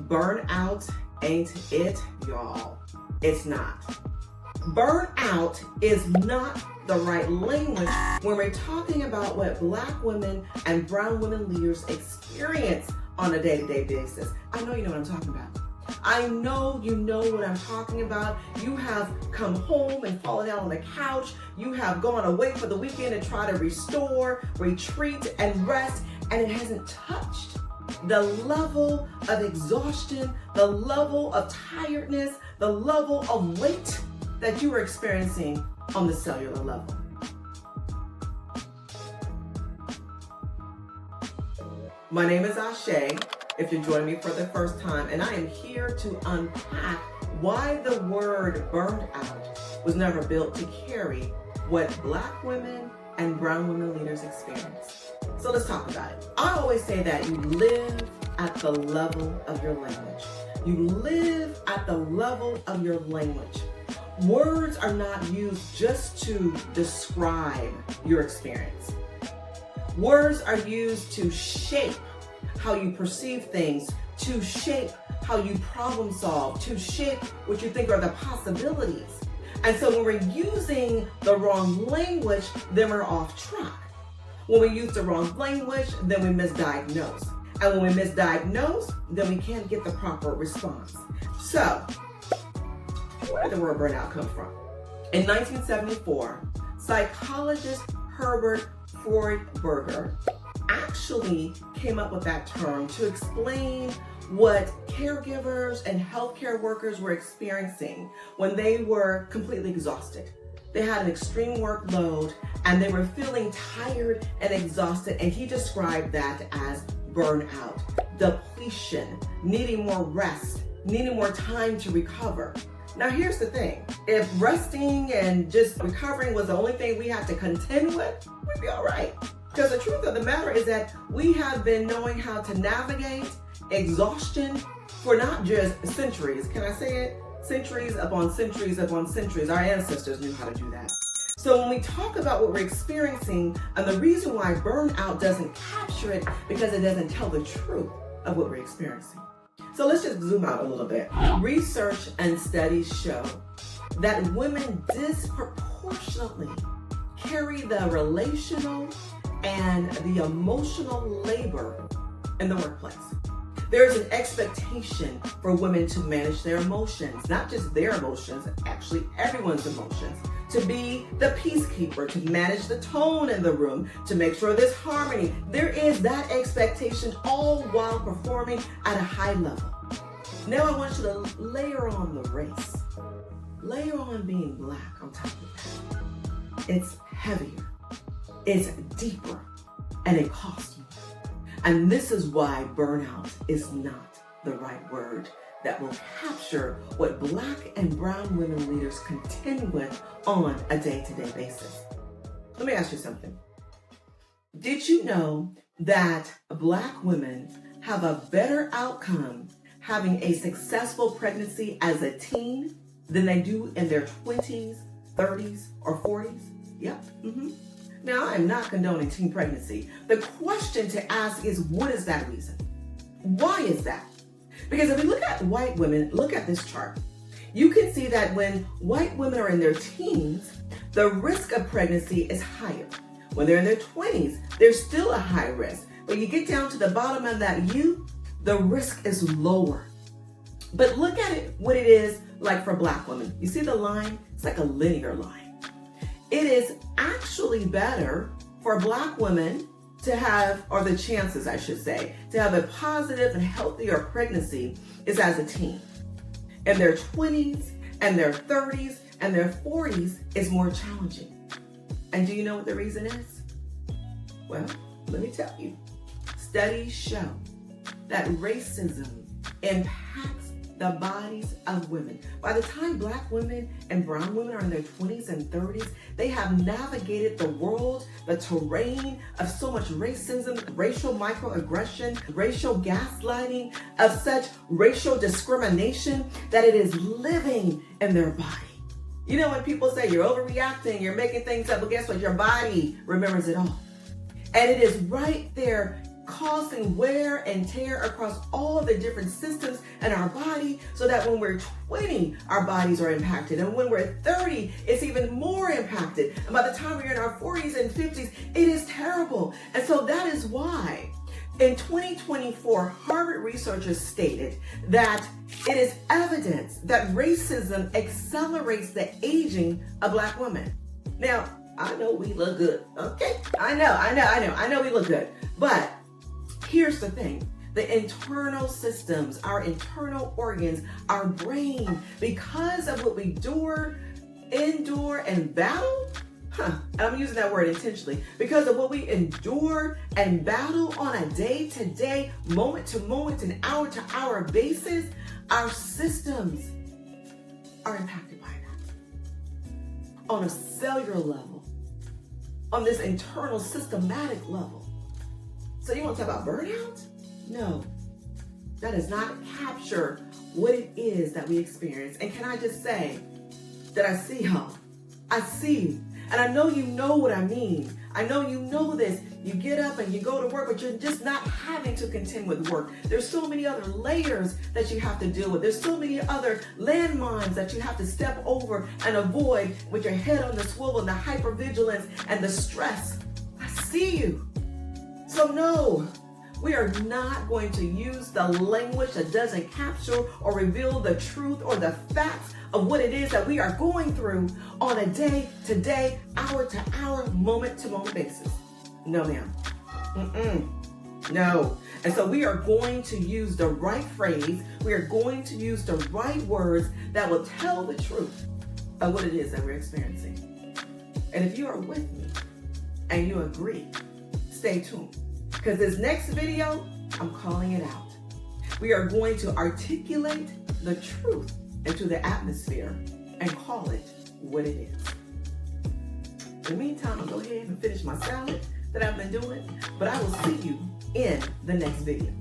Burnout ain't it, y'all. It's not. Burnout is not the right language when we're talking about what Black women and brown women leaders experience on a day-to-day basis. I know you know what I'm talking about. I know you know what I'm talking about. You have come home and fallen down on the couch. You have gone away for the weekend and try to restore, retreat, and rest, and it hasn't touched the level of exhaustion, the level of tiredness, the level of weight that you are experiencing on the cellular level. My name is Aché, if you're joining me for the first time, and I am here to unpack why the word burned out was never built to carry what Black women and brown women leaders experience. So let's talk about it. I always say that you live at the level of your language. You live at the level of your language. Words are not used just to describe your experience. Words are used to shape how you perceive things, to shape how you problem solve, to shape what you think are the possibilities. And so when we're using the wrong language, then we're off track. When we use the wrong language, then we misdiagnose. And when we misdiagnose, then we can't get the proper response. So, where did the word burnout come from? In 1974, psychologist Herbert Freudberger actually came up with that term to explain what caregivers and healthcare workers were experiencing when they were completely exhausted. They had an extreme workload and they were feeling tired and exhausted, and he described that as burnout, depletion, needing more rest, needing more time to recover. Now here's the thing, if resting and just recovering was the only thing we had to contend with, we'd be all right. Because the truth of the matter is that we have been knowing how to navigate exhaustion for not just centuries, can I say it? Centuries upon centuries upon centuries. Our ancestors knew how to do that. So when we talk about what we're experiencing, and the reason why burnout doesn't capture it, because it doesn't tell the truth of what we're experiencing. So let's just zoom out a little bit. Research and studies show that women disproportionately carry the relational and the emotional labor in the workplace. There's an expectation for women to manage their emotions, not just their emotions, actually everyone's emotions, to be the peacekeeper, to manage the tone in the room, to make sure there's harmony. There is that expectation, all while performing at a high level. Now I want you to layer on the race. Layer on being Black on top of that. It's heavier, it's deeper, and it costs more. And this is why burnout is not the right word that will capture what Black and brown women leaders contend with on a day-to-day basis. Let me ask you something. Did you know that Black women have a better outcome having a successful pregnancy as a teen than they do in their 20s, 30s, or 40s? Yep. Now, I am not condoning teen pregnancy. The question to ask is, what is that reason? Why is that? Because if you look at white women, look at this chart. You can see that when white women are in their teens, the risk of pregnancy is higher. When they're in their 20s, there's still a high risk. But you get down to the bottom of that U, the risk is lower. But look at it, what it is like for Black women. You see the line? It's like a linear line. It is actually better for Black women to have, or the chances I should say, to have a positive and healthier pregnancy is as a teen. In their 20s and their 30s and their 40s is more challenging. And do you know what the reason is? Well, let me tell you. Studies show that racism impacts the bodies of women. By the time Black women and brown women are in their 20s and 30s, they have navigated the world, the terrain of so much racism, racial microaggression, racial gaslighting, of such racial discrimination that it is living in their body. You know, when people say you're overreacting, you're making things up, but guess what? Your body remembers it all. And it is right there causing wear and tear across all the different systems in our body, so that when we're 20, our bodies are impacted. And when we're 30, it's even more impacted. And by the time we're in our 40s and 50s, it is terrible. And so that is why in 2024, Harvard researchers stated that it is evidence that racism accelerates the aging of Black women. Now, I know we look good, okay? I know we look good. But here's the thing. The internal systems, our internal organs, our brain, because of what we endure and battle, and I'm using that word intentionally, because of what we endure and battle on a day-to-day, moment-to-moment, and hour-to-hour basis, our systems are impacted by that. On a cellular level, on this internal systematic level. So you want to talk about burnout? No, that does not capture what it is that we experience. And can I just say that I see y'all. I see you. And I know you know what I mean. I know you know this. You get up and you go to work, but you're just not having to contend with work. There's so many other layers that you have to deal with. There's so many other landmines that you have to step over and avoid with your head on the swivel and the hypervigilance and the stress. I see you. So no, we are not going to use the language that doesn't capture or reveal the truth or the facts of what it is that we are going through on a day-to-day, hour-to-hour, moment-to-moment basis. No, ma'am. No. And so we are going to use the right phrase. We are going to use the right words that will tell the truth of what it is that we're experiencing. And if you are with me and you agree, stay tuned. Because this next video, I'm calling it out. We are going to articulate the truth into the atmosphere and call it what it is. In the meantime, I'll go ahead and finish my salad that I've been doing, but I will see you in the next video.